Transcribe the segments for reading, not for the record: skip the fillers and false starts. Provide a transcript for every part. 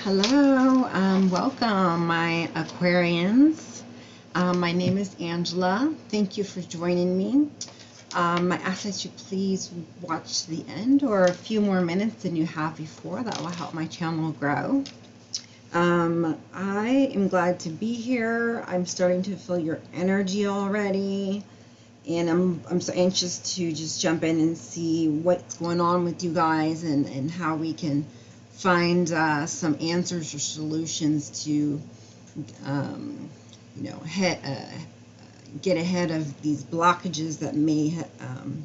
Hello, welcome, my Aquarians. My name is Angela. Thank you for joining me. I ask that you please watch the end or a few more minutes than you have before. That will help my channel grow. I am glad to be here. I'm starting to feel your energy already, and I'm so anxious to just jump in and see what's going on with you guys and how we can find some answers or solutions to get ahead of these blockages that may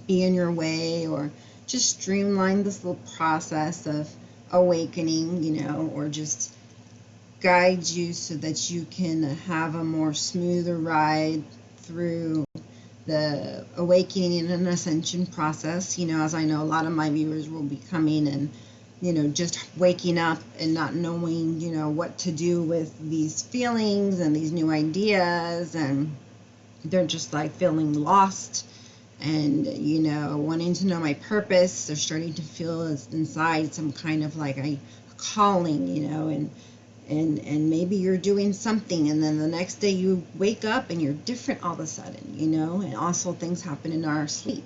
be in your way, or just streamline this little process of awakening, or just guide you so that you can have a more smoother ride through the awakening and ascension process. As I know, a lot of my viewers will be coming and just waking up and not knowing, what to do with these feelings and these new ideas, and they're just like feeling lost and, wanting to know my purpose. They're starting to feel inside some kind of like a calling, and maybe you're doing something and then the next day you wake up and you're different all of a sudden, and also things happen in our sleep,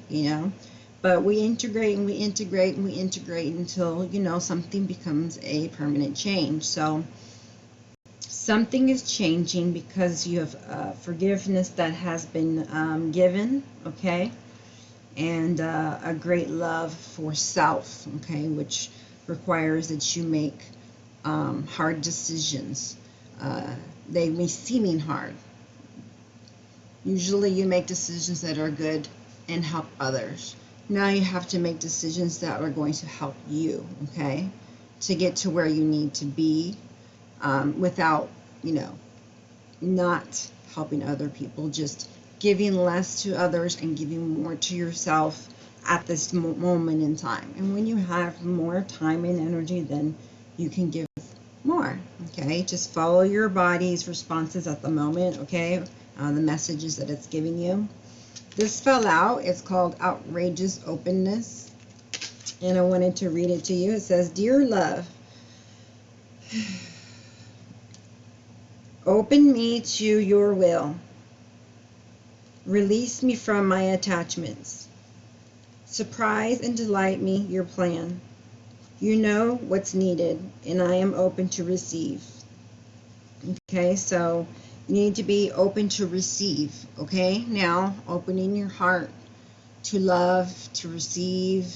But we integrate and we integrate and we integrate until, something becomes a permanent change. So something is changing because you have forgiveness that has been given, okay? And a great love for self, okay? Which requires that you make hard decisions. They may seem hard. Usually you make decisions that are good and help others. Now you have to make decisions that are going to help you, okay, to get to where you need to be without, not helping other people, just giving less to others and giving more to yourself at this moment in time. And when you have more time and energy, then you can give more, okay? Just follow your body's responses at the moment, okay? The messages that it's giving you. This fell out. It's called Outrageous Openness. And I wanted to read it to you. It says, Dear love, open me to your will. Release me from my attachments. Surprise and delight me your plan. You know what's needed, and I am open to receive. Okay, so you need to be open to receive, okay? Now, opening your heart to love, to receive,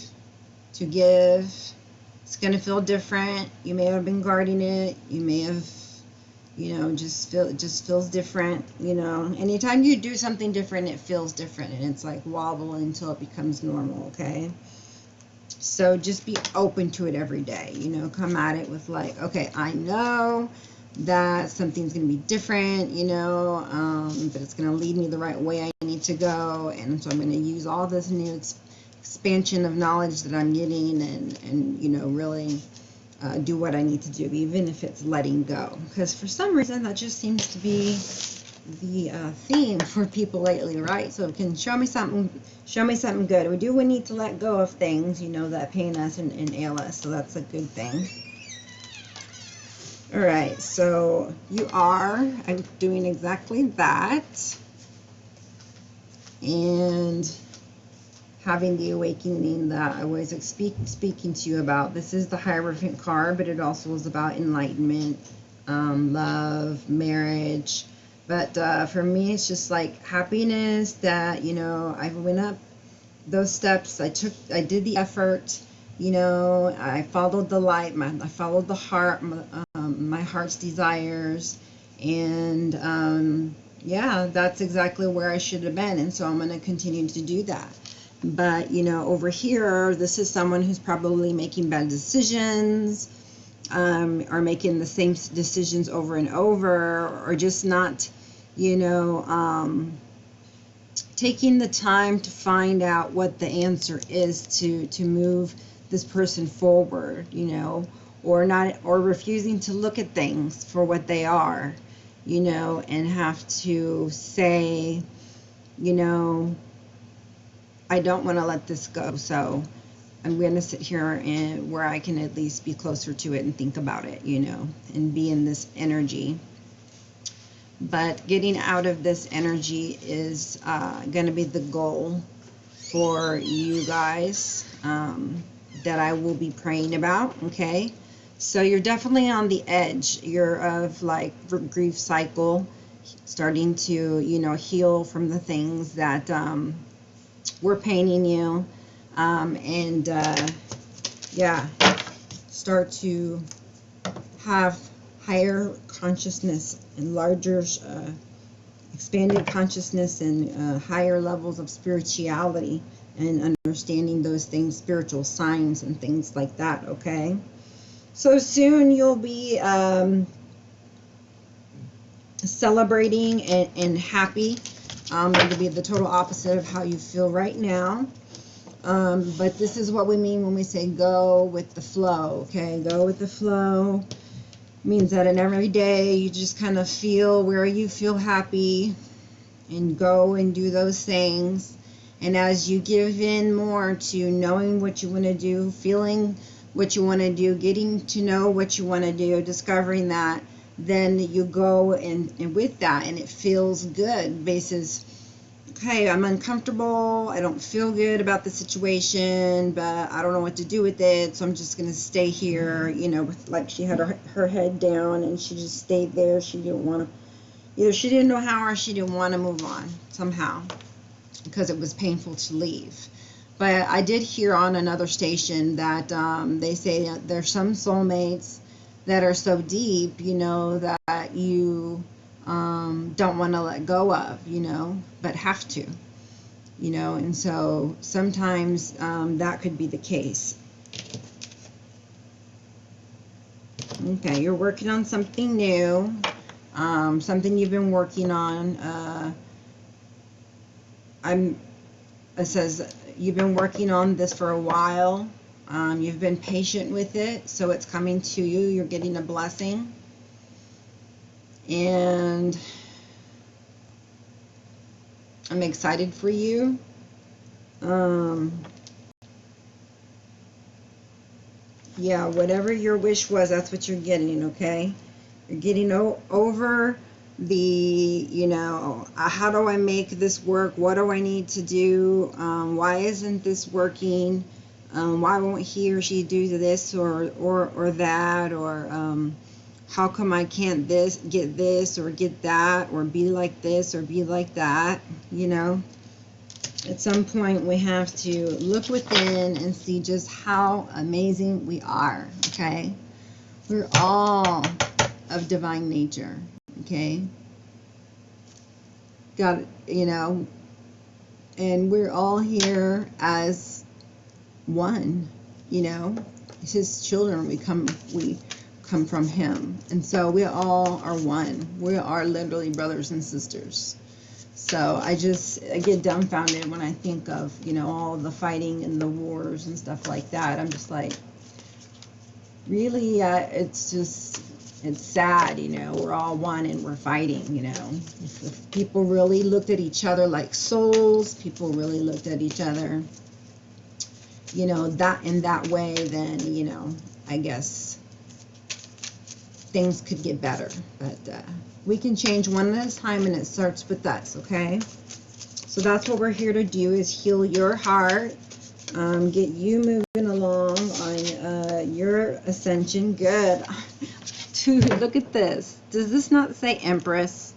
to give. It's going to feel different. You may have been guarding it. You may have, it just feels different, Anytime you do something different, it feels different, and it's like wobble until it becomes normal, okay? So just be open to it every day, come at it with like, okay, I know that something's going to be different, but it's going to lead me the right way I need to go. And so I'm going to use all this new expansion of knowledge that I'm getting and really do what I need to do, even if it's letting go. Because for some reason, that just seems to be the theme for people lately, right? So it can show me something good. We need to let go of things, that pain us and ail us. So that's a good thing. All right, so I'm doing exactly that, and having the awakening that I was speaking to you about. This is the Hierophant card, but it also is about enlightenment, love, marriage. But for me, it's just like happiness that, I went up those steps. I did the effort. I followed the light. I followed the heart, my heart's desires, and yeah, that's exactly where I should have been. And so I'm going to continue to do that. But over here, this is someone who's probably making bad decisions, or making the same decisions over and over, or just not, taking the time to find out what the answer is to move this person forward, or refusing to look at things for what they are, and have to say, I don't want to let this go. So I'm going to sit here and where I can at least be closer to it and think about it, you know, and be in this energy. But getting out of this energy is going to be the goal for you guys, that I will be praying about, okay? So you're definitely on the edge. You're of like grief cycle, starting to, you know, heal from the things that were paining you, and yeah, start to have higher consciousness and larger expanded consciousness and higher levels of spirituality and understanding those things, spiritual signs and things like that, okay? So soon you'll be celebrating and happy. It'll be the total opposite of how you feel right now. But this is what we mean when we say go with the flow, okay? Go with the flow means that in every day you just kind of feel where you feel happy and go and do those things. And as you give in more to knowing what you want to do, feeling what you want to do, getting to know what you want to do, discovering that, then you go and with that, and it feels good. Basis, okay, I'm uncomfortable, I don't feel good about the situation, but I don't know what to do with it, so I'm just going to stay here, you know, with, like she had her head down and she just stayed there. She didn't want to, either she didn't know how or she didn't want to move on somehow because it was painful to leave. But I did hear on another station that they say that there's some soulmates that are so deep, you know, that you don't want to let go of, you know, but have to, you know, and so sometimes that could be the case. Okay, you're working on something new, something you've been working on. It says you've been working on this for a while. You've been patient with it, so it's coming to you. You're getting a blessing. And I'm excited for you. Yeah, whatever your wish was, that's what you're getting, okay? You're getting over the, you know, how do I make this work? What do I need to do? Why isn't this working? Why won't he or she do this or that? Or how come I can't get this or get that, or be like this or be like that, you know? At some point we have to look within and see just how amazing we are, okay? We're all of divine nature, okay? God, you know, and we're all here as one, you know? It's His children. We come from Him, and so we all are one. We are literally brothers and sisters. So I get dumbfounded when I think of, you know, all the fighting and the wars and stuff like that. I'm just like, really, it's sad, you know, we're all one and we're fighting, you know. If people really looked at each other like souls, people really looked at each other, you know, that in that way, then, you know, I guess things could get better. But we can change one at a time, and it starts with us, okay? So that's what we're here to do, is heal your heart, get you moving along on your ascension. Good. Dude, look at this. Does this not say Empress?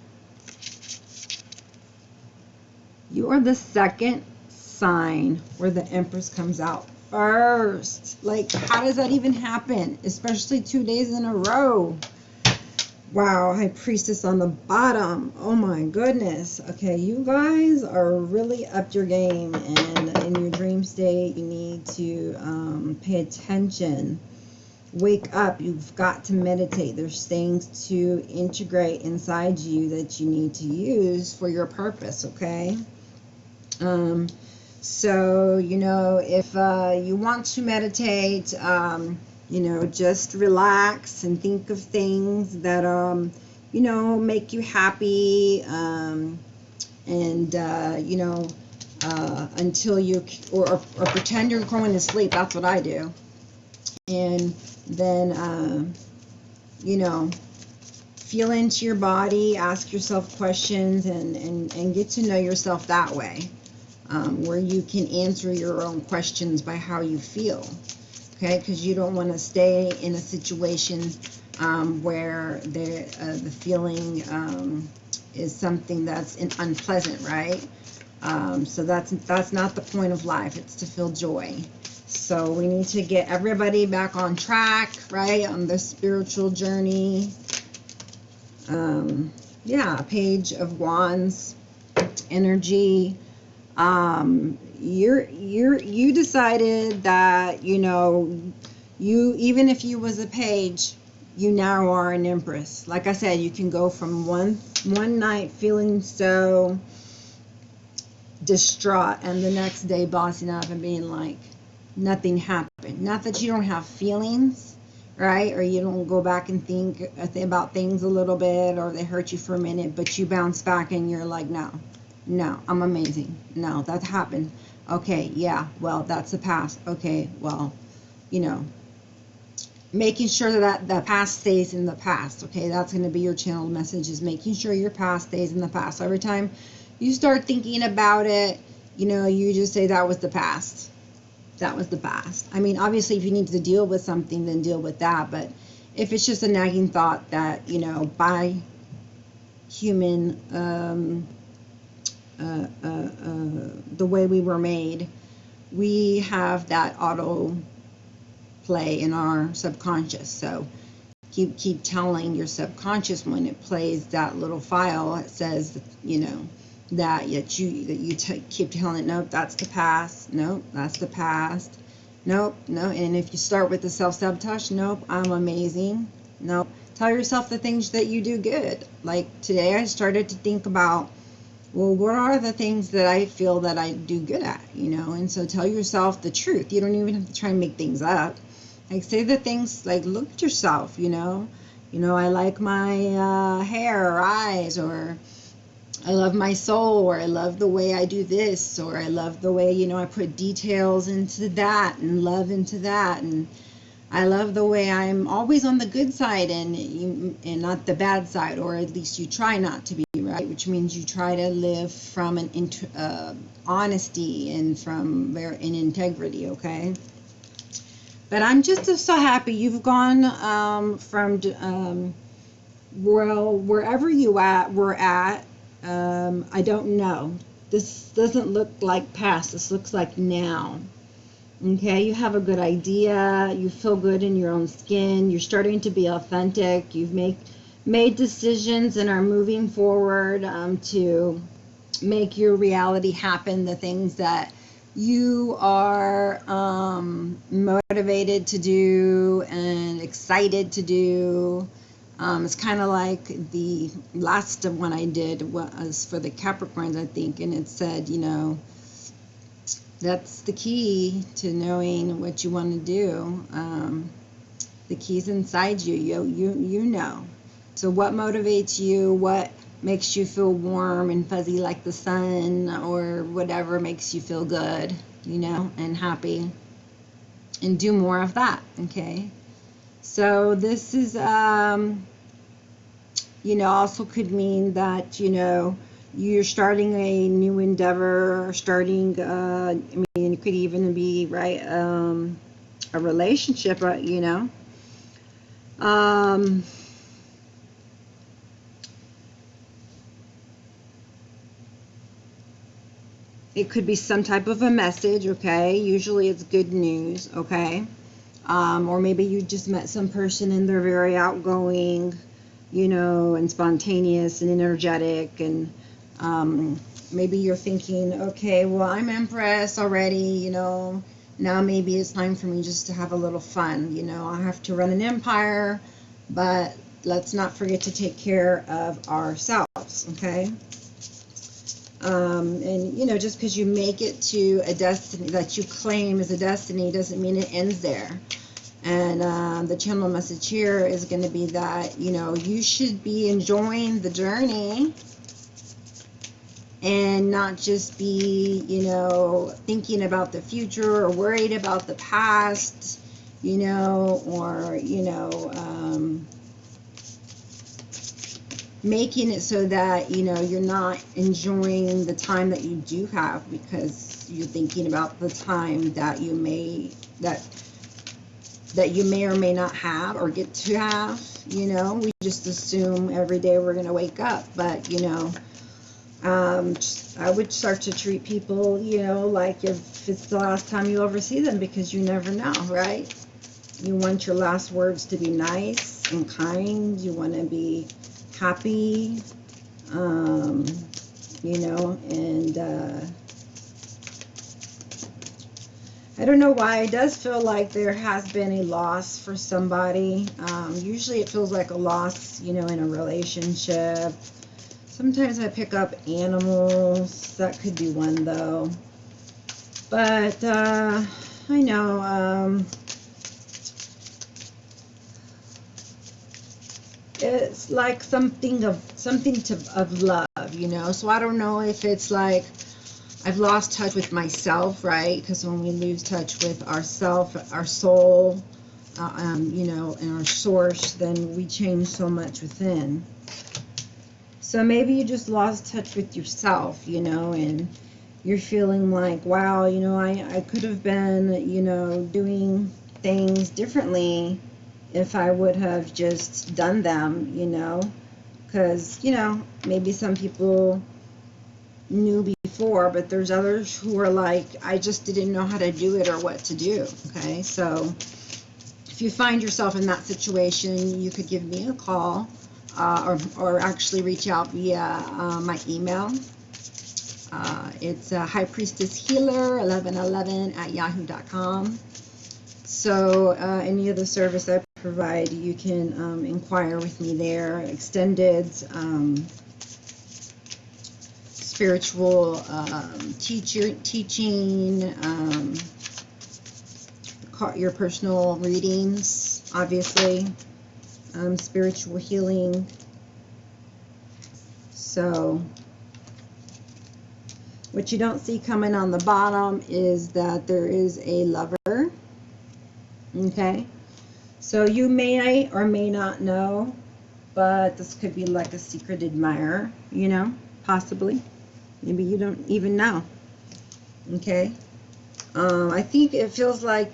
You are the second sign where the Empress comes out first. Like, how does that even happen? Especially 2 days in a row. Wow, High Priestess on the bottom. Oh my goodness. Okay, you guys are really up your game, and in your dream state you need to pay attention. Wake up. You've got to meditate. There's things to integrate inside you that you need to use for your purpose, okay? So, you know, if you want to meditate, you know, just relax and think of things that, you know, make you happy, and, you know, until you, or pretend you're going to sleep. That's what I do. And then, you know, feel into your body, ask yourself questions, and get to know yourself that way, where you can answer your own questions by how you feel. Okay, because you don't want to stay in a situation where the feeling is something that's unpleasant, right? So that's not the point of life. It's to feel joy. So we need to get everybody back on track, right, on the spiritual journey. Yeah, Page of Wands energy. You decided that, you know, you, even if you was a page, you now are an empress. Like I said, you can go from one night feeling so distraught, and the next day bossing up and being like, nothing happened. Not that you don't have feelings, right? Or you don't go back and think about things a little bit, or they hurt you for a minute, but you bounce back and you're like, no, I'm amazing. No, that happened. Okay, yeah, well, that's the past. Okay, well, you know, making sure that the past stays in the past. Okay, that's going to be your channeled message, is making sure your past stays in the past. So every time you start thinking about it, you know, you just say, that was the past. That was the past. I mean, obviously, if you need to deal with something, then deal with that. But if it's just a nagging thought that, you know, by human, the way we were made, we have that auto play in our subconscious. So keep telling your subconscious when it plays that little file, it says, you know, that you keep telling it, nope, that's the past, nope, that's the past, nope, no. And if you start with the self-sabotage, nope, I'm amazing, nope, tell yourself the things that you do good. Like today I started to think about, well, what are the things that I feel that I do good at, you know? And so tell yourself the truth. You don't even have to try and make things up. Like, say the things, like, look at yourself, you know, I like my hair or eyes, or I love my soul, or I love the way I do this, or I love the way, you know, I put details into that and love into that, and I love the way I'm always on the good side and not the bad side, or at least you try not to be, right? Which means you try to live from an honesty and from an integrity, okay? But I'm just so happy you've gone from well, wherever we're at. I don't know. This doesn't look like past. This looks like now. Okay, you have a good idea. You feel good in your own skin. You're starting to be authentic. You've made decisions and are moving forward to make your reality happen. The things that you are motivated to do and excited to do. It's kind of like the last one I did was for the Capricorns, I think, and it said, you know, that's the key to knowing what you want to do. The key's inside you. You know. So what motivates you? What makes you feel warm and fuzzy like the sun, or whatever makes you feel good, you know, and happy, and do more of that. Okay. So this is, you know, also could mean that, you know, you're starting a new endeavor, starting, I mean, it could even be, right, a relationship, you know. It could be some type of a message, okay? Usually it's good news, okay? Or maybe you just met some person and they're very outgoing, you know, and spontaneous and energetic, and maybe you're thinking, okay, well, I'm Empress already, you know, now maybe it's time for me just to have a little fun, you know, I have to run an empire, but let's not forget to take care of ourselves, okay? And, you know, just because you make it to a destiny that you claim as a destiny doesn't mean it ends there. And the channel message here is going to be that, you know, you should be enjoying the journey. and not just be, you know, thinking about the future or worried about the past, you know, or, you know, making it so that, you know, you're not enjoying the time that you do have because you're thinking about the time that you may, that you may or may not have or get to have. You know, we just assume every day we're going to wake up, but, you know, I would start to treat people, you know, like if it's the last time you ever see them, because you never know, right? You want your last words to be nice and kind. You want to be happy, you know, and I don't know why. It does feel like there has been a loss for somebody. Usually it feels like a loss, you know, in a relationship. Sometimes I pick up animals. That could be one, though. But I know it's like something of love, you know. So I don't know if it's like I've lost touch with myself, right? Because when we lose touch with ourself, our soul, you know, and our source, then we change so much within. So maybe you just lost touch with yourself, you know, and you're feeling like, wow, you know, I could have been, you know, doing things differently if I would have just done them, you know, because, you know, maybe some people knew before, but there's others who are like, I just didn't know how to do it or what to do. Okay, so if you find yourself in that situation, you could give me a call, or actually reach out via my email. It's High Priestess Healer 1111 at yahoo.com. So any other service I provide, you can inquire with me there. Extended spiritual teaching, your personal readings, obviously, spiritual healing. So what you don't see coming on the bottom is that there is a lover. Okay, so you may or may not know, but this could be like a secret admirer, you know, possibly. Maybe you don't even know. Okay, I think it feels like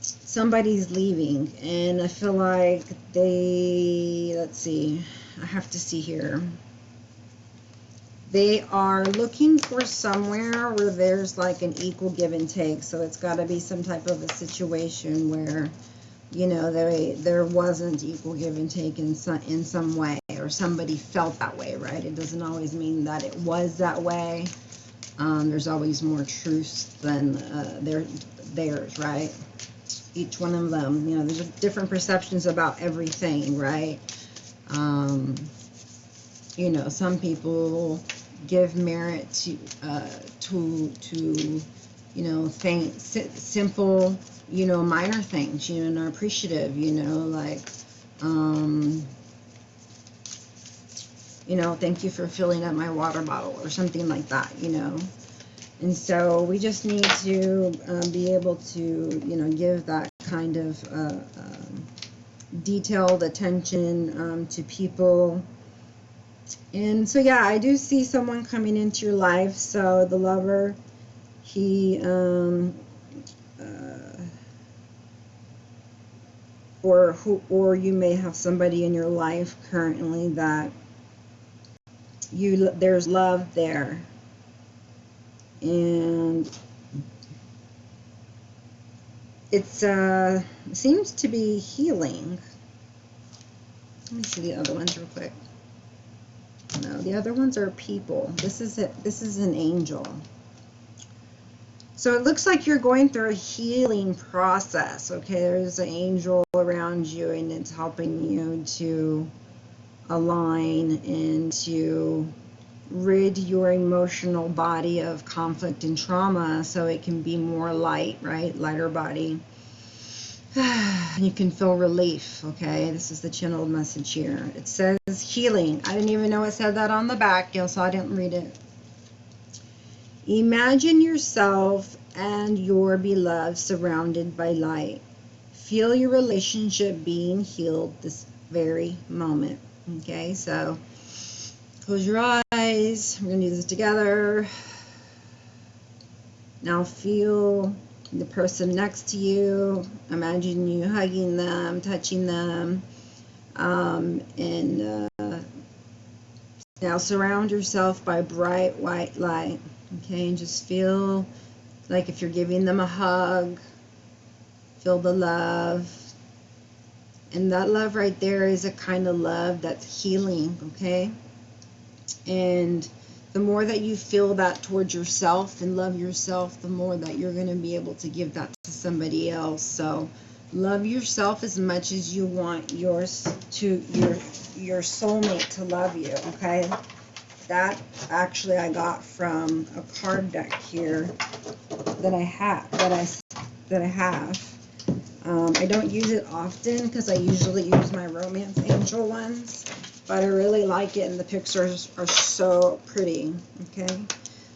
somebody's leaving, and I feel like let's see, I have to see here. They are looking for somewhere where there's like an equal give and take. So it's got to be some type of a situation where, you know, there wasn't equal give and take in some way, or somebody felt that way, right? It doesn't always mean that it was that way. There's always more truths than theirs, right? Each one of them, you know, there's different perceptions about everything, right? You know, some people give merit to you know, simple, you know, minor things, you know, and are appreciative, you know, like you know, thank you for filling up my water bottle or something like that, you know. And so we just need to be able to, you know, give that kind of detailed attention to people. And so, yeah, I do see someone coming into your life. So the lover, he, or you may have somebody in your life currently that there's love there. And it's seems to be healing. Let me see the other ones real quick. No, the other ones are people. This is an angel. So it looks like you're going through a healing process. Okay, there's an angel around you, and it's helping you to align and to rid your emotional body of conflict and trauma so it can be more light, right? Lighter body. You can feel relief, okay? This is the channeled message here. It says healing. I didn't even know it said that on the back, so I didn't read it. Imagine yourself and your beloved surrounded by light. Feel your relationship being healed this very moment. Okay, so close your eyes. We're going to do this together. Now feel the person next to you. Imagine you hugging them, touching them. Now surround yourself by bright white light. Okay, and just feel like if you're giving them a hug, feel the love. And that love right there is a kind of love that's healing, okay? And the more that you feel that towards yourself and love yourself, the more that you're going to be able to give that to somebody else. So love yourself as much as you want your soulmate to love you, okay? That actually I got from a card deck here that I have. I don't use it often because I usually use my romance angel ones, but I really like it and the pictures are so pretty. Okay,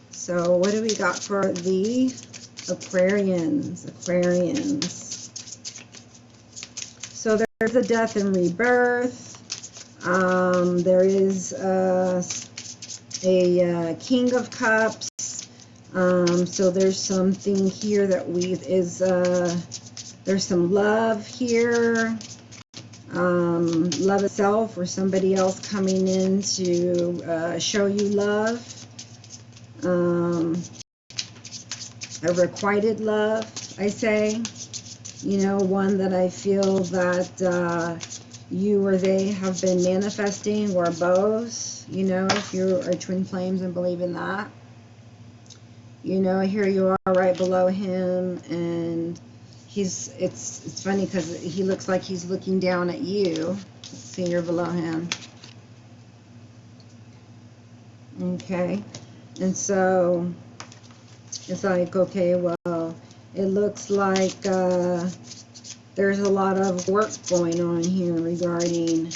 so what do we got for the Aquarians? So there's a death and rebirth. There is a King of Cups. So there's something here that there's some love here, love itself, or somebody else coming in to show you love, a requited love, I say, you know, one that I feel that you or they have been manifesting, or both, you know, if you are twin flames and believe in that. You know, here you are right below him, and it's funny because he looks like he's looking down at you. Let's see, you're below him. Okay, and so it's like, okay, well, it looks like there's a lot of work going on here regarding,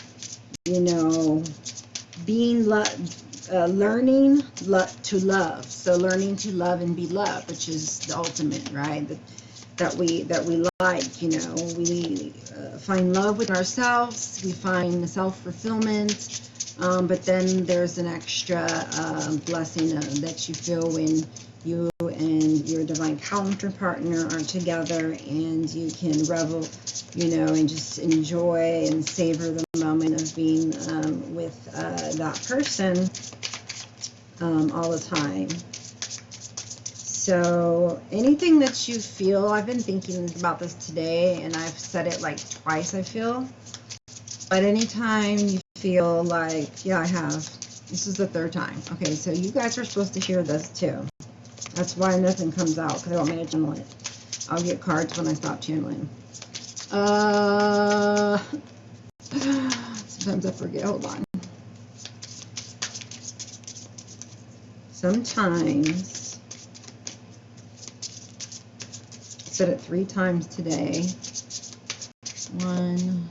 you know, being learning to love. So learning to love and be loved, which is the ultimate, right? That we like, you know, we find love with ourselves, we find self-fulfillment, but then there's an extra blessing that you feel when you and your divine counterpartner are together, and you can revel, you know, and just enjoy and savor the moment of being with that person all the time. So anything that you feel, I've been thinking about this today, and I've said it like twice, I feel. But anytime you feel like, yeah, I have. This is the third time. Okay, so you guys are supposed to hear this too. That's why nothing comes out, because I want me to channel it. I'll get cards when I stop channeling. Sometimes I forget. Hold on. Sometimes. Said it 3 times today. One.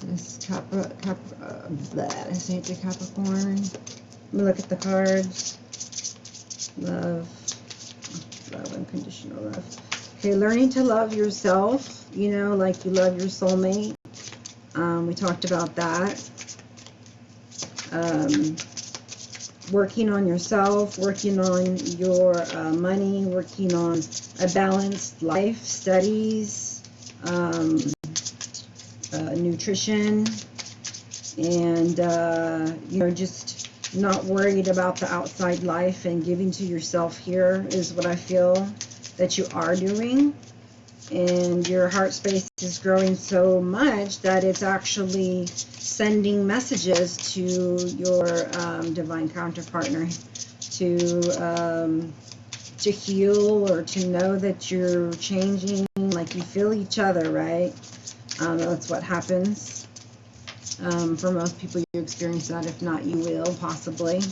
This I say it's a Capricorn. Let me look at the cards. Love, unconditional love. Okay, learning to love yourself. You know, like you love your soulmate. We talked about that. Working on yourself, working on your money, working on a balanced life, studies, nutrition, and you know, just not worried about the outside life and giving to yourself here is what I feel that you are doing. And your heart space is growing so much that it's actually sending messages to your divine counterpartner to heal, or to know that you're changing, like you feel each other, right? That's what happens. For most people, you experience that. If not, you will, possibly.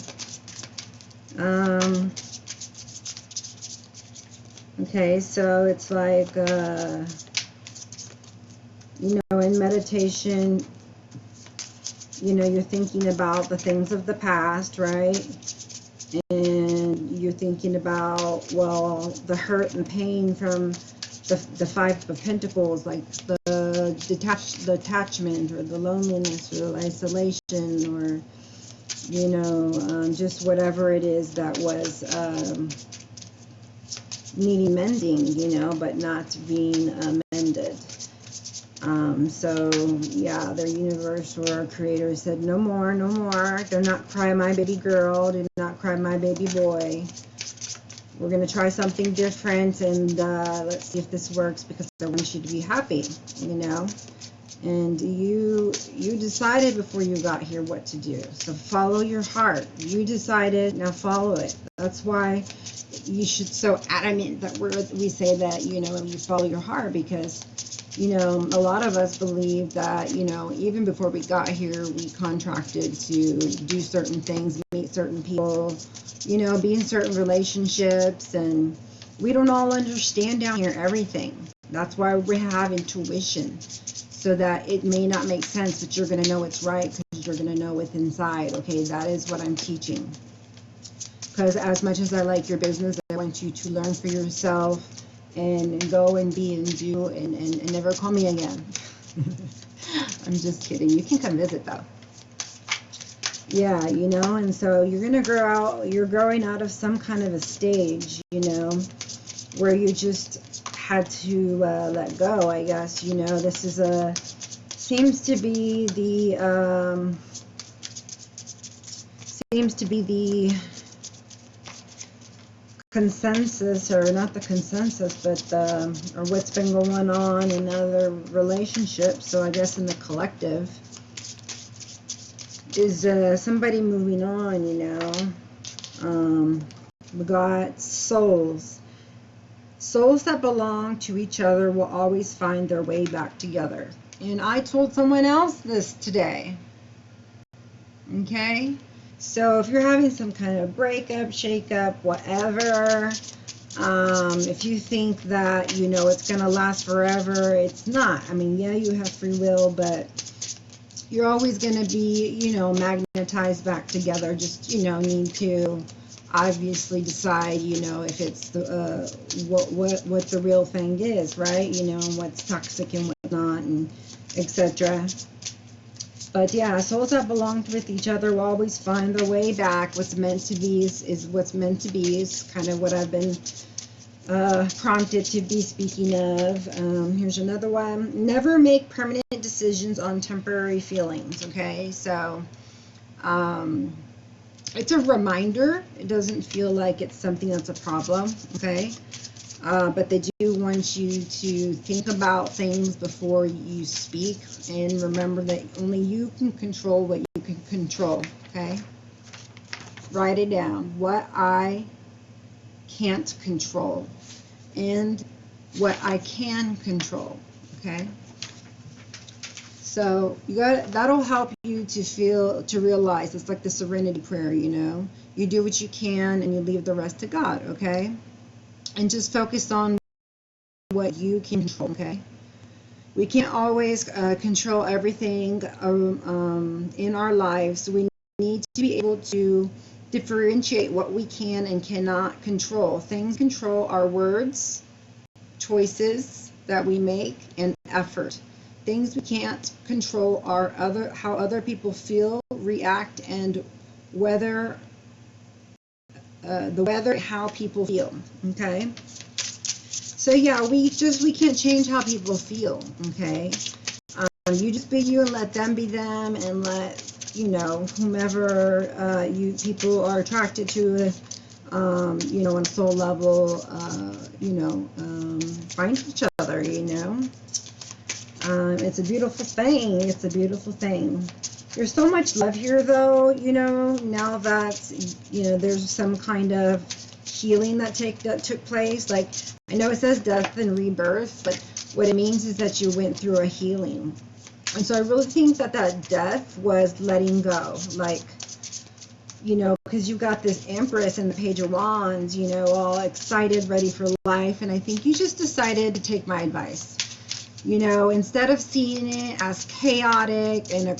Okay, so it's like, you know, in meditation, you know, you're thinking about the things of the past, right? And you're thinking about, well, the hurt and pain from the Five of Pentacles, like the attachment, or the loneliness, or the isolation, or, you know, just whatever it is that was needing mending, you know, but not being mended. So yeah, their universe or creator said, no more, no more. Do not cry, my baby girl. Do not cry, my baby boy. We're going to try something different, and let's see if this works, because I want you to be happy, you know. And you decided before you got here what to do. So follow your heart. You decided, now follow it. That's why you should so adamant that we say that, you know, you follow your heart, because, you know, a lot of us believe that, you know, even before we got here, we contracted to do certain things, meet certain people, you know, be in certain relationships, and we don't all understand down here everything. That's why we have intuition, so that it may not make sense, but you're going to know it's right, because you're going to know what's inside. Okay, that is what I'm teaching. Because as much as I like your business, I want you to learn for yourself, and go and be and do, and never call me again. I'm just kidding. You can come visit though. Yeah, you know, and so you're going to grow out, you're growing out of some kind of a stage, you know, where you just had to let go, I guess. You know, this is seems to be the consensus, or not the consensus, but or what's been going on in other relationships. So I guess in the collective is somebody moving on, you know. We got souls that belong to each other will always find their way back together. And I told someone else this today. Okay, so if you're having some kind of breakup, shakeup, whatever, if you think that, you know, it's going to last forever, it's not. I mean, yeah, you have free will, but you're always going to be, you know, magnetized back together. Just, you know, need to obviously decide, you know, if it's the what the real thing is, right? You know, what's toxic and what's not, and etc. But yeah, souls that belong with each other will always find their way back. What's meant to be is what's meant to be, is kind of what I've been prompted to be speaking of. Here's another one. Never make permanent decisions on temporary feelings. Okay, so it's a reminder. It doesn't feel like it's something that's a problem. Okay. But they do want you to think about things before you speak, and remember that only you can control what you can control, okay? Write it down. What I can't control and what I can control, okay? So that'll help you to realize, it's like the serenity prayer, you know? You do what you can and you leave the rest to God, okay? And just focus on what you can control, okay? We can't always control everything in our lives. We need to be able to differentiate what we can and cannot control. Things control our words, choices that we make, and effort. Things we can't control are how other people feel, react, and the weather, how people feel, okay? So yeah, we can't change how people feel, okay? You just be you and let them be them, and let, you know, whomever you people are attracted to, you know, on a soul level, you know, find each other, you know? It's a beautiful thing. It's a beautiful thing. There's so much love here, though, you know, now that, you know, there's some kind of healing that took place. Like, I know it says death and rebirth, but what it means is that you went through a healing. And so I really think that death was letting go. Like, you know, because you got this Empress and the Page of Wands, you know, all excited, ready for life. And I think you just decided to take my advice. You know, instead of seeing it as chaotic and a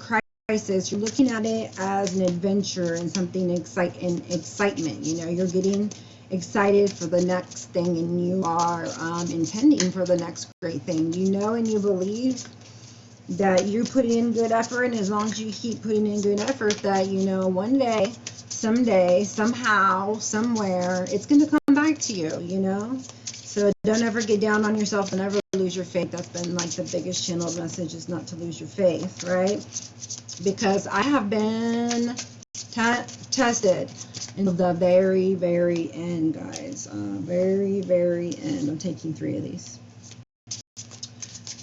crisis, you're looking at it as an adventure and something excitement. You know, you're getting excited for the next thing, and you are intending for the next great thing. You know, and you believe that you're putting in good effort, and as long as you keep putting in good effort, that, you know, one day, someday, somehow, somewhere, it's going to come back to you, you know. So don't ever get down on yourself and never lose your faith. That's been like the biggest channeled message, is not to lose your faith, right? Because I have been tested until the very, very end, guys. Very, very end. I'm taking 3 of these.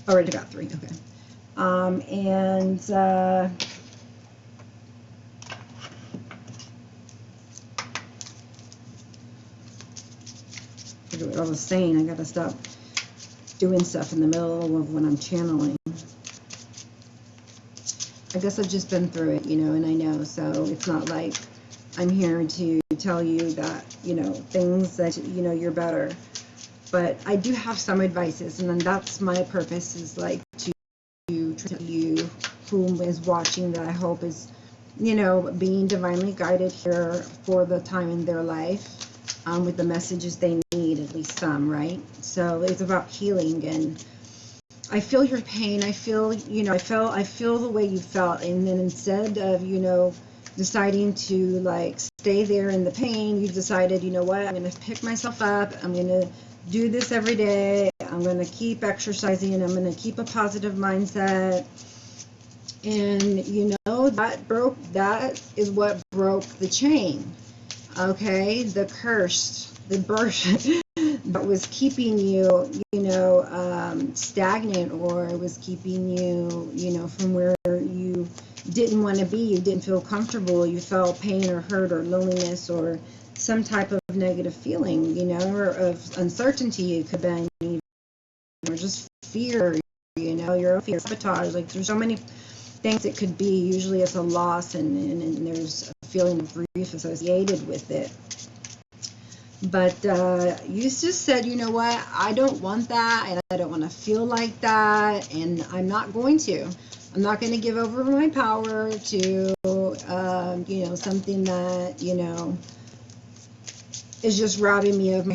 Already got 3, okay. What I was saying, I gotta stop doing stuff in the middle of when I'm channeling. I guess I've just been through it, you know, and I know, so it's not like I'm here to tell you that, you know, things that, you know, you're better. But I do have some advices, and then that's my purpose, is like to tell you whom is watching, that I hope is, you know, being divinely guided here for the time in their life, with the messages they need, at least some, right? So it's about healing, and I feel your pain. I feel, you know, I feel the way you felt, and then instead of, you know, deciding to like stay there in the pain, you decided, you know what, I'm going to pick myself up. I'm going to do this every day. I'm going to keep exercising, and I'm going to keep a positive mindset. And, you know, that is what broke the chain. Okay, the curse, the birth that was keeping you, you know, stagnant, or it was keeping you, you know, from where you didn't want to be. You didn't feel comfortable. You felt pain or hurt or loneliness or some type of negative feeling, you know, or of uncertainty. It could have been, or just fear, you know, your own fear, sabotage. Like, there's so many things it could be. Usually it's a loss, and there's a feeling of grief associated with it. But you just said, you know what, I don't want that, and I don't want to feel like that, and I'm not going to. I'm not going to give over my power to, you know, something that, you know, is just robbing me of my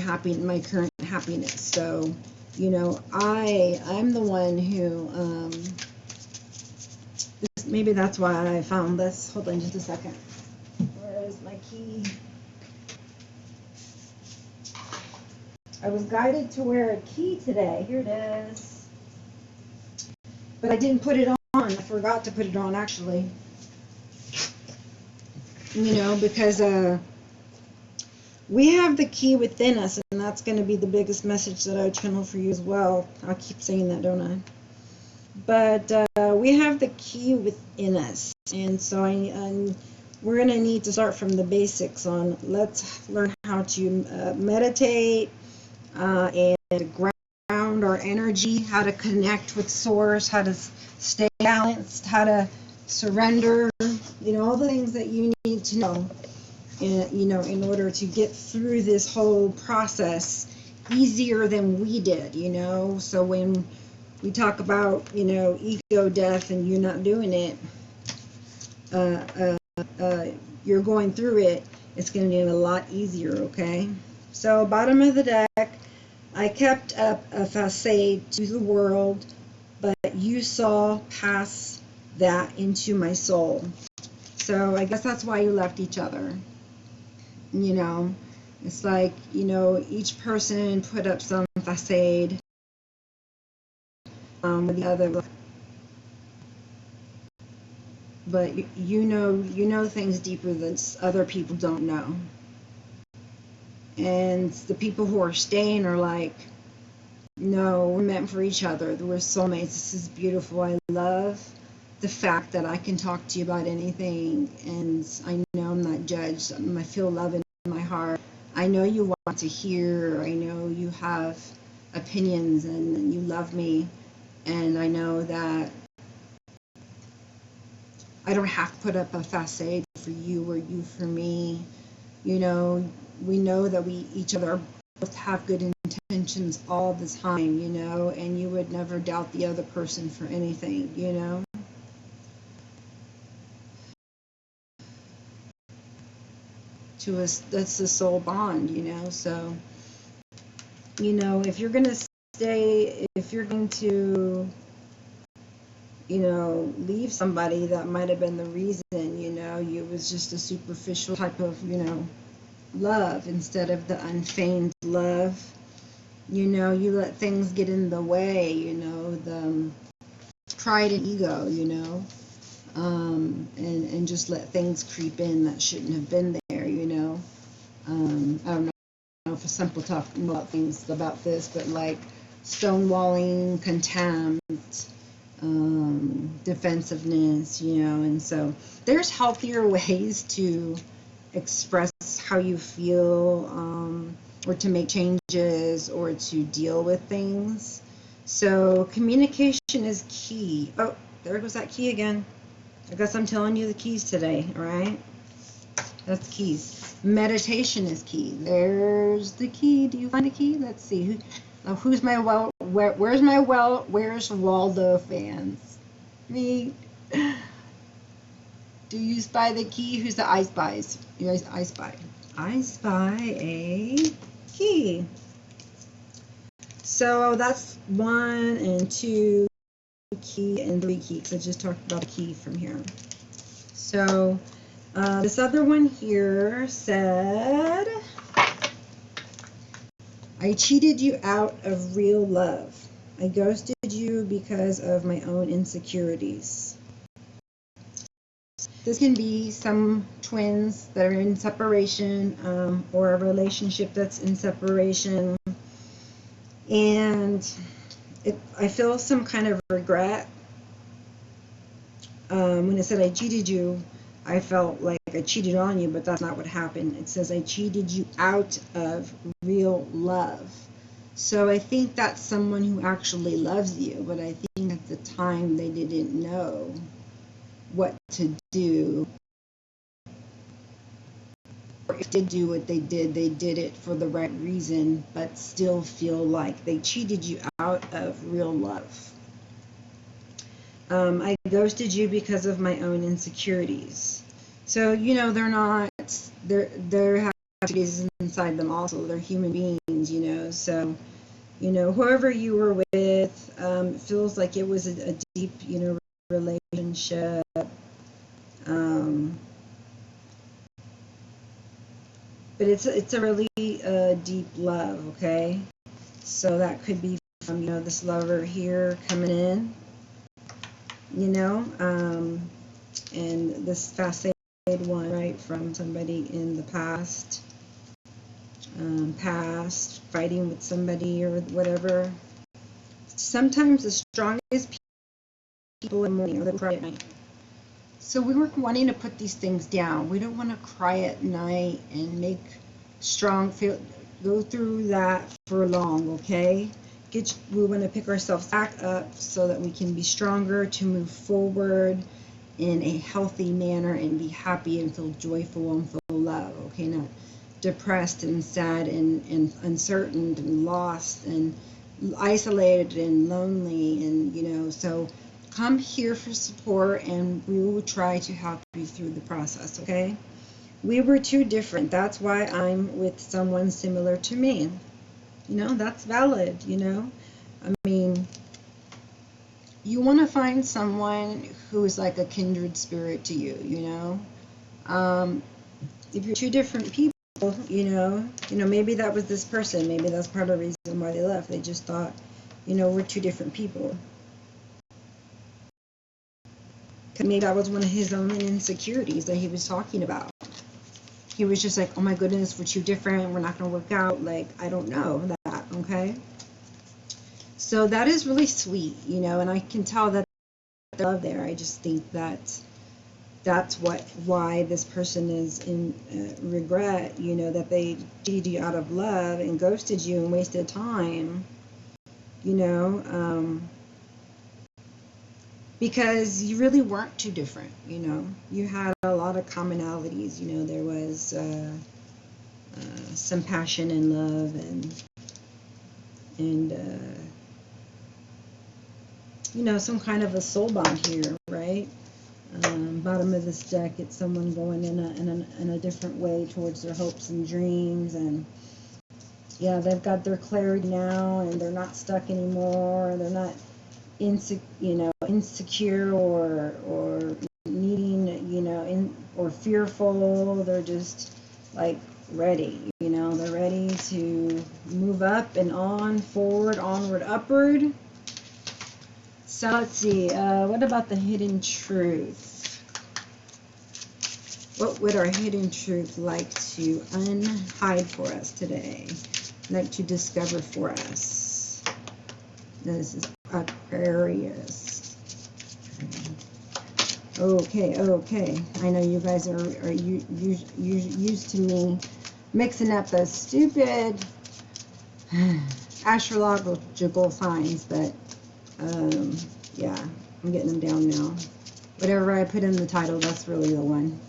current happiness. So, you know, I'm the one who, maybe that's why I found this. Hold on just a second. Where is my key? I was guided to wear a key today. Here it is. But I didn't put it on. I forgot to put it on, actually. You know, because we have the key within us, and that's going to be the biggest message that I channel for you as well. I keep saying that, don't I? But we have the key within us, and so we're going to need to start from the basics on, let's learn how to meditate, and ground our energy, how to connect with source, how to stay balanced, how to surrender, you know, all the things that you need to know, you know, in order to get through this whole process easier than we did, you know. So when we talk about, you know, ego death and you're not doing it, you're going through it, it's going to be a lot easier, okay? So bottom of the deck, I kept up a facade to the world, but you saw past that into my soul. So I guess that's why you left each other. You know, it's like, you know, each person put up some facade with the other. But you know things deeper than other people don't know. And the people who are staying are like, no, we're meant for each other. We're soulmates. This is beautiful. I love the fact that I can talk to you about anything, and I know I'm not judged. I feel love in my heart. I know you want to hear. I know you have opinions, and you love me. And I know that I don't have to put up a facade for you or you for me. You know, we know that we each other both have good intentions all the time, you know, and you would never doubt the other person for anything, you know. To us, that's the soul bond, you know. So, you know, if you're going to stay, if you're going to, you know, leave somebody, that might have been the reason, you know, it was just a superficial type of, you know, love instead of the unfeigned love. You know, you let things get in the way, you know, the pride and ego, you know, and just let things creep in that shouldn't have been there, you know. I don't know if some people talk about things about this, but like stonewalling, contempt, defensiveness, you know, and so there's healthier ways to express how you feel, or to make changes or to deal with things. So communication is key. Oh, there goes that key again. I guess I'm telling you the keys today, all right? That's the keys. Meditation is key. There's the key. Do you find the key? Let's see. Where's Waldo fans? Me. Do you spy the key? Who's the I spies? You guys, I spy. I spy a key. So that's 1 and 2 key and 3 key, because I just talked about a key from here. So this other one here said, I cheated you out of real love. I ghosted you because of my own insecurities. This can be some twins that are in separation, or a relationship that's in separation. And I feel some kind of regret. When it said I cheated you, I felt like I cheated on you, but that's not what happened. It says I cheated you out of real love. So I think that's someone who actually loves you, but I think at the time they didn't know what to do. Or if they did do what they did it for the right reason, but still feel like they cheated you out of real love. I ghosted you because of my own insecurities. So, you know, they're have insecurities inside them also. They're human beings, you know. So, you know, whoever you were with, it feels like it was a deep, you know, relationship. But it's a really deep love, okay? So that could be from, you know, this lover here coming in, you know, and this fascinated one, right, from somebody in the past, fighting with somebody or whatever. Sometimes the strongest people in the morning are the cry at night. So we were wanting to put these things down. We don't want to cry at night and go through that for long, okay? We want to pick ourselves back up so that we can be stronger to move forward in a healthy manner and be happy and feel joyful and feel love, okay? Not depressed and sad and uncertain and lost and isolated and lonely, and, you know, so come here for support and we will try to help you through the process, okay? We were too different. That's why I'm with someone similar to me. You know, that's valid, you know? I mean, you want to find someone who is like a kindred spirit to you, you know? If you're two different people, you know, maybe that was this person. Maybe that's part of the reason why they left. They just thought, you know, we're two different people. Maybe that was one of his own insecurities that he was talking about. He was just like, oh my goodness, we're too different, we're not going to work out. Like, I don't know that, okay? So that is really sweet, you know, and I can tell that there's love there. I just think that that's why this person is in regret, you know, that they cheated you out of love and ghosted you and wasted time, you know, because you really weren't too different, you know. You had a lot lot of commonalities. You know, there was some passion and love, and you know, some kind of a soul bond here, right? Bottom of this deck, it's someone going in a different way towards their hopes and dreams, and yeah, they've got their clarity now, and they're not stuck anymore. They're not insecure or needing, you know, or fearful. They're just like ready, you know, they're ready to move up and on, forward, onward, upward. So let's see, what about the hidden truth? What would our hidden truth like to unhide for us today? Like to discover for us? This is Aquarius. Okay. I know you guys are used to me mixing up those stupid astrological signs, but yeah, I'm getting them down now. Whatever I put in the title, that's really the one.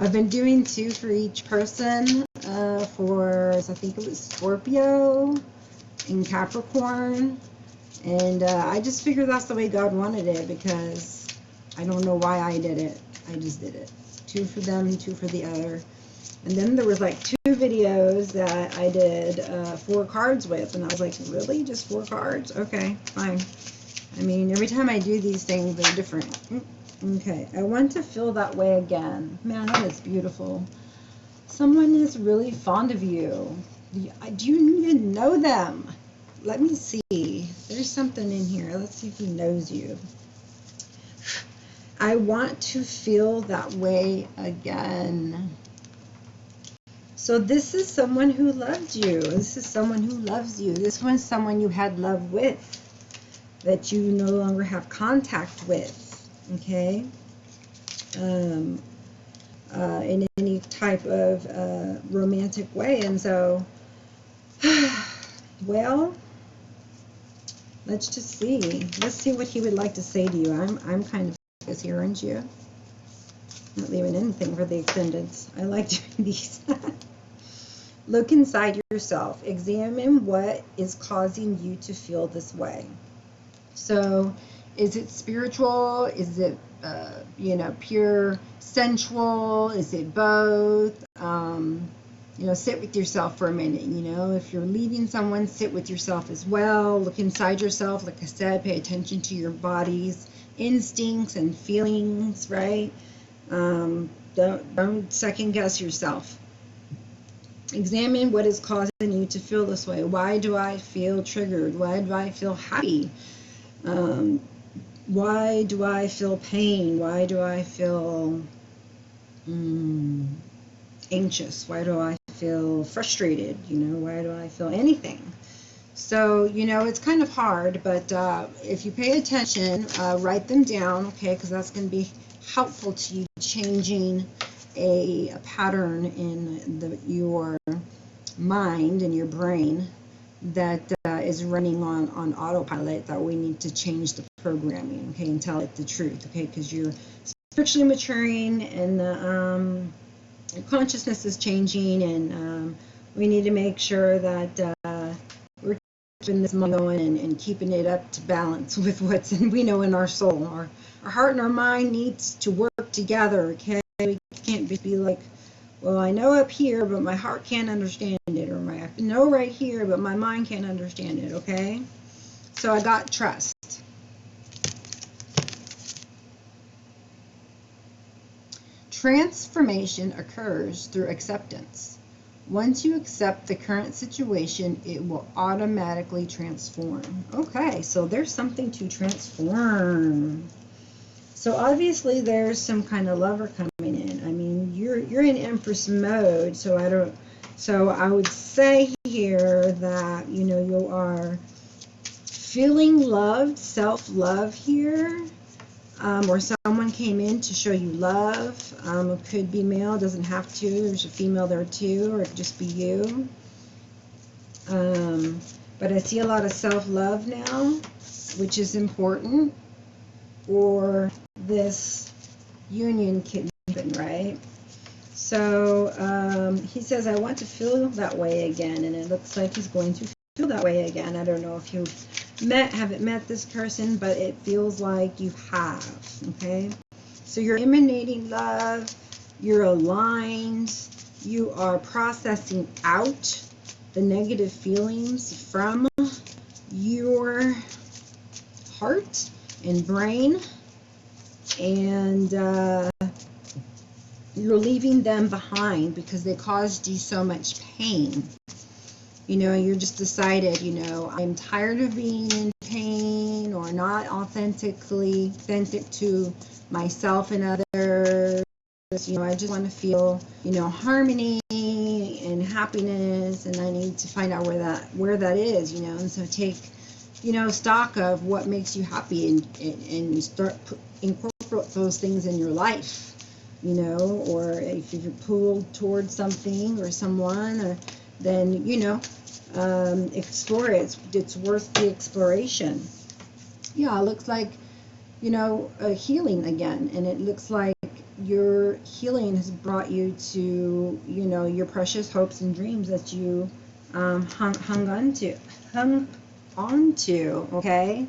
I've been doing 2 for each person for, I think it was Scorpio and Capricorn, and I just figured that's the way God wanted it, because I don't know why I did it. I just did it. 2 for them, 2 for the other. And then there was like 2 videos that I did 4 cards with, and I was like, really? Just 4 cards? Okay, fine. I mean, every time I do these things, they're different. Okay, I want to feel that way again. Man, that is beautiful. Someone is really fond of you. Do you even know them? Let me see. There's something in here. Let's see if he knows you. I want to feel that way again. So this is someone who loved you. This is someone who loves you. This one's someone you had love with that you no longer have contact with. Okay? In any type of romantic way. And so, well, let's just see. Let's see what he would like to say to you. I'm kind of focused here, aren't you? I'm not leaving anything for the extendeds. I like doing these. Look inside yourself. Examine what is causing you to feel this way. So, is it spiritual? Is it, pure sensual? Is it both? Sit with yourself for a minute. If you're leaving someone, sit with yourself as well. Look inside yourself. Like I said, pay attention to your body's instincts and feelings, right? Don't second guess yourself. Examine what is causing you to feel this way. Why do I feel triggered? Why do I feel happy? Why do I feel pain? Why do I feel anxious? Why do I feel frustrated? Why do I feel anything? So, it's kind of hard, but if you pay attention, write them down, okay, because that's going to be helpful to you changing a pattern in your mind and your brain that is running on autopilot, that we need to change the programming, okay, and tell it the truth, okay, because you're spiritually maturing and your consciousness is changing, and we need to make sure that we're keeping this mind going and keeping it up to balance with what's in our soul. Our heart and our mind needs to work together, okay? We can't be like, well, I know up here, but my heart can't understand it, or I know right here, but my mind can't understand it, okay? So I got trust. Transformation occurs through acceptance. Once you accept the current situation, it will automatically transform. Okay, so there's something to transform. So obviously there's some kind of lover coming in. I mean, you're in Empress mode, so I would say here that you are feeling loved, self-love here, or someone came in to show you love. It could be male, doesn't have to. There's a female there too, or it could just be you. But I see a lot of self-love now, which is important. Or this union can happen, right? So he says, I want to feel that way again, and it looks like he's going to feel that way again. I don't know if you haven't met this person, but it feels like you have, okay? So you're emanating love, you're aligned, you are processing out the negative feelings from your heart and brain, and you're leaving them behind because they caused you so much pain. You know, you're just decided, you know, I'm tired of being in pain or not authentic to myself and others. You know, I just want to feel, you know, harmony and happiness, and I need to find out where that is, you know, and so take, you know, stock of what makes you happy, and start incorporate those things in your life, you know, or if you're pulled towards something or someone, or then, you know, explore it. It's worth the exploration. Yeah, it looks like, you know, a healing again, and it looks like your healing has brought you to, you know, your precious hopes and dreams that you hung on to, okay?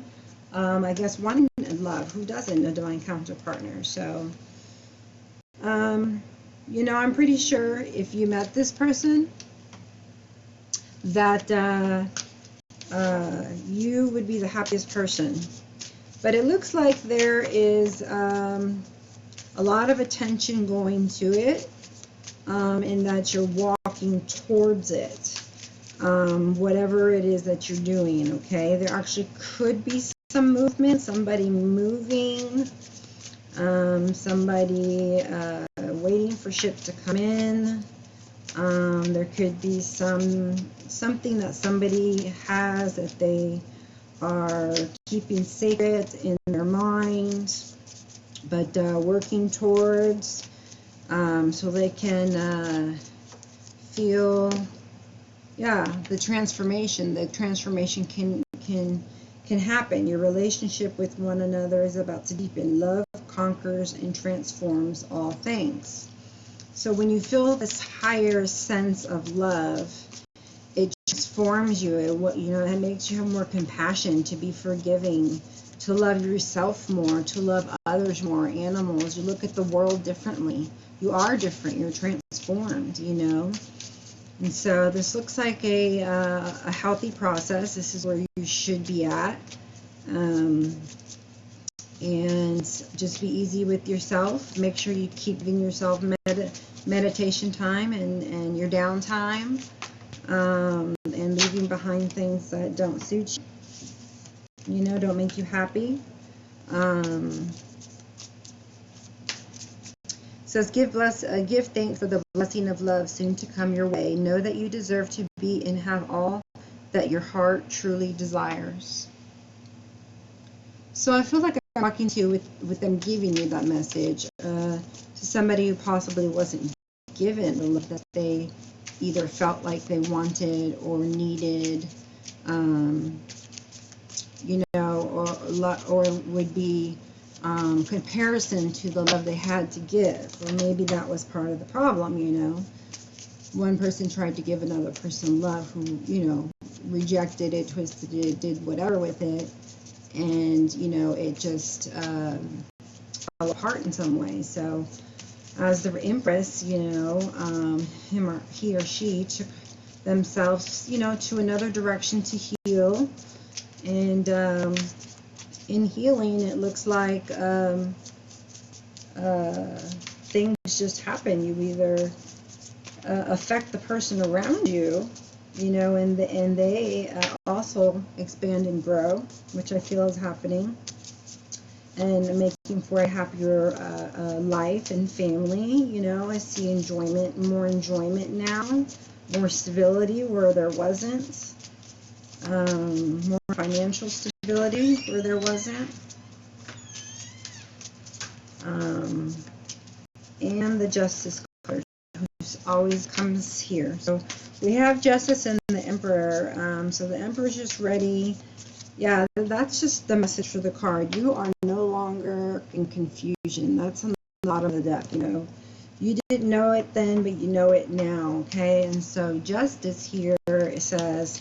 I guess wanting love, who doesn't, a divine counterpartner? So, you know, I'm pretty sure if you met this person that you would be the happiest person. But it looks like there is a lot of attention going to it, and that you're walking towards it, whatever it is that you're doing, okay? There actually could be some movement, somebody moving, somebody waiting for ship to come in. There could be something that somebody has that they are keeping sacred in their mind, but working towards, so they can feel, yeah, the transformation. The transformation can happen. Your relationship with one another is about to deepen. Love conquers and transforms all things. So when you feel this higher sense of love, it transforms you. You know, it makes you have more compassion, to be forgiving, to love yourself more, to love others more, animals. You look at the world differently. You are different. You're transformed, you know. And so this looks like a healthy process. This is where you should be at. And just be easy with yourself. Make sure you keep giving yourself meditation time and your downtime, and leaving behind things that don't suit you, know, don't make you happy. Says, give thanks for the blessing of love soon to come your way. Know that you deserve to be and have all that your heart truly desires. So I feel like I'm talking to you with them giving you that message, to somebody who possibly wasn't given the love that they either felt like they wanted or needed, you know, or would be comparison to the love they had to give. Or maybe that was part of the problem, you know. One person tried to give another person love who, you know, rejected it, twisted it, did whatever with it, and, you know, it just fell apart in some way. So as the Empress, you know, he or she took themselves, you know, to another direction to heal. And in healing, it looks like things just happen. You either affect the person around you, you know, and they also expand and grow, which I feel is happening, and making for a happier life and family. You know, I see more enjoyment now, more stability where there wasn't, more financial stability where there wasn't, and the Justice card, who always comes here. So we have Justice and the Emperor. So the Emperor's just ready. Yeah, that's just the message for the card. You are no longer in confusion. That's bottom of the deck, you know. You didn't know it then, but you know it now, okay? And so justice here, it says,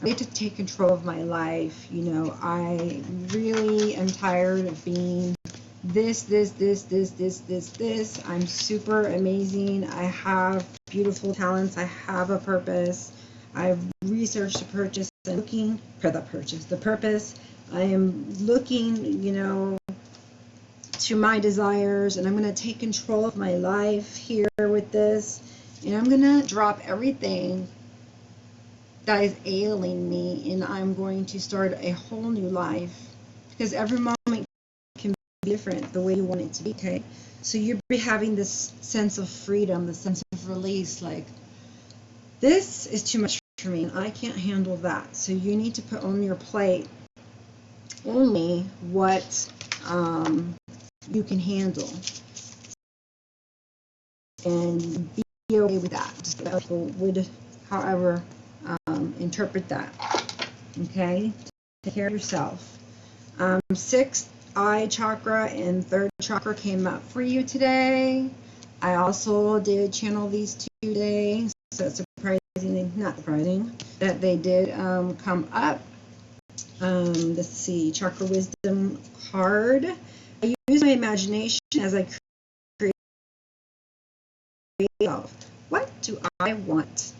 I need to take control of my life. You know, I really am tired of being this. I'm super amazing. I have beautiful talents. I have a purpose. I've researched the purchase and looking for the purpose. I am looking, you know, to my desires, and I'm going to take control of my life here with this, and I'm going to drop everything that is ailing me, and I'm going to start a whole new life, because every moment can be different the way you want it to be, okay? So you'll be having this sense of freedom, the sense of release, like, this is too much for me, and I can't handle that. So you need to put on your plate only what you can handle, and be okay with that. Just people would, however, interpret that. Okay, take care of yourself. Sixth eye chakra and third chakra came up for you today. I also did channel these two today, so it's surprising, not surprising, that they did come up. Let's see, chakra wisdom card. I use my imagination as I create. What do I want?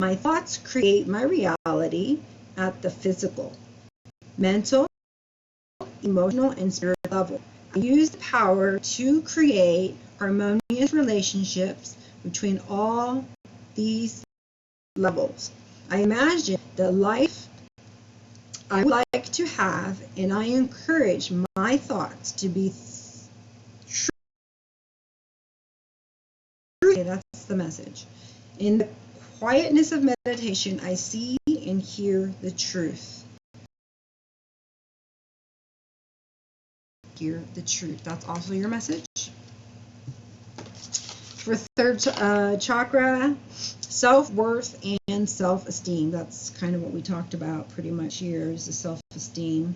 My thoughts create my reality at the physical, mental, emotional, and spiritual level. I use the power to create harmonious relationships between all these levels. I imagine the life I would like to have, and I encourage my thoughts to be true. Okay, that's the message. In the quietness of meditation, I see and hear the truth. Hear the truth. That's also your message. For third chakra, self-worth and self-esteem. That's kind of what we talked about pretty much here, is the self-esteem.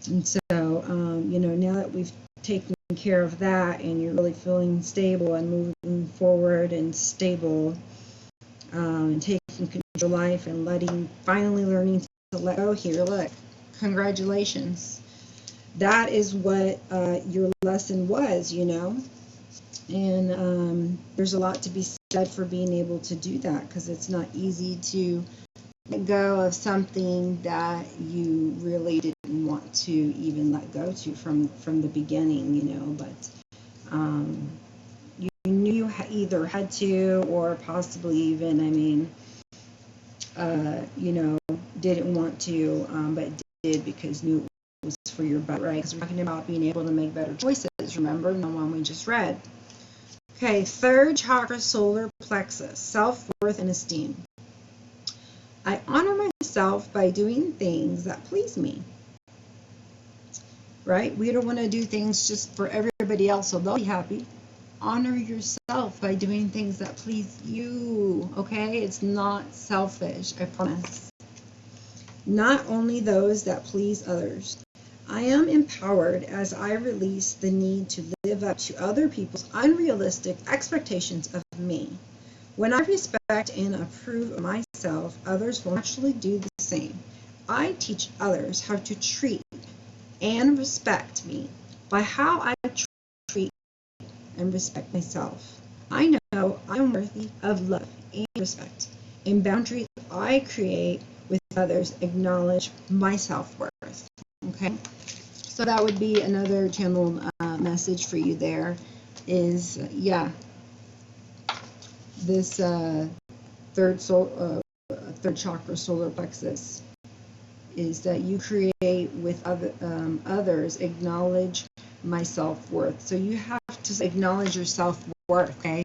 And so, you know, now that we've taken care of that and you're really feeling stable and moving forward and stable, and taking control of your life and finally learning to let go here, look, congratulations. That is what your lesson was, you know. And there's a lot to be said for being able to do that, because it's not easy to let go of something that you really didn't want to even let go to from the beginning, you know. But you knew you either had to, or possibly even, I mean, you know, didn't want to, but did because knew it was for your better, right? Because we're talking about being able to make better choices, remember, the one we just read. Okay, third chakra, solar plexus, self-worth and esteem. I honor myself by doing things that please me. Right? We don't want to do things just for everybody else so they'll be happy. Honor yourself by doing things that please you. Okay? It's not selfish, I promise. Not only those that please others. I am empowered as I release the need to live up to other people's unrealistic expectations of me. When I respect and approve of myself, others will naturally do the same. I teach others how to treat and respect me by how I treat and respect myself. I know I am worthy of love and respect, and boundaries I create with others acknowledge my self-worth. Okay, so that would be another channeled message for you there is, yeah, this third chakra, solar plexus, is that you create with others, acknowledge my self-worth. So you have to acknowledge your self-worth, okay?